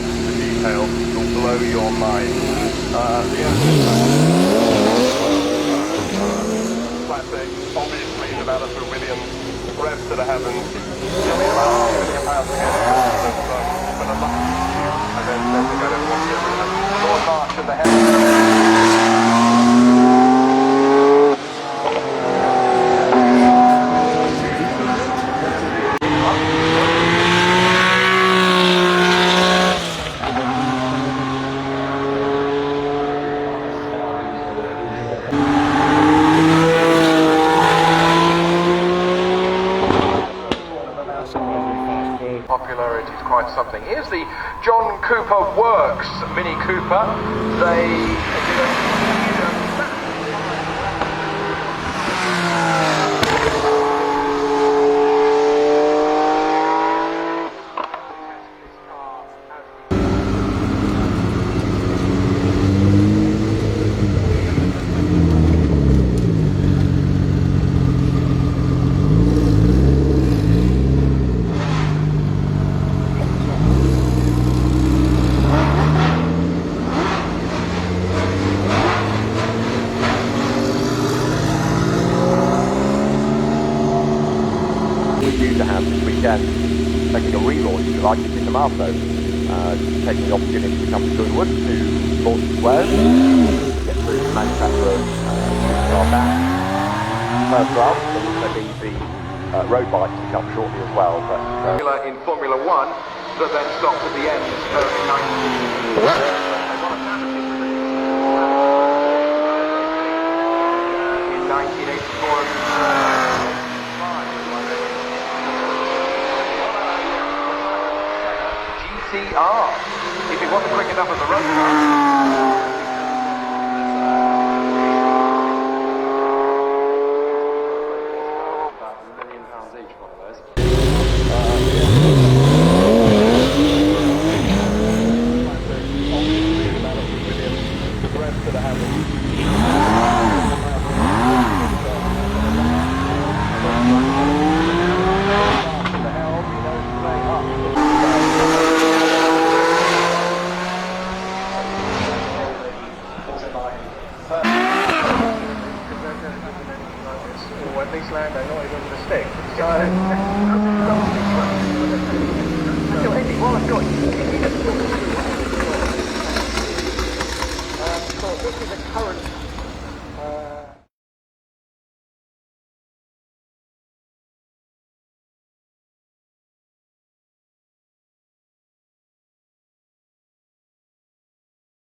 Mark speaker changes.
Speaker 1: attention to detail will blow your mind. Classic, obviously developed for Williams, revs to the heavens, nearly about £1 million to get it, but a lucky few, and then they go to watch it. Lord March at the head. Popularity is quite something. Here's the John Cooper Works Mini Cooper. To have this weekend, taking a relaunch, if you like, in the Marco, taking the opportunity to come to Goodwood to launch the squares, get through the manufacturer our back. First round, there will also be the road bikes to come shortly as well. But in Formula One that then stopped at the end of 1984. If it wasn't quick enough as a road car. About £1 million each, one of those. When these land, I know it was a mistake. So, while I've got you.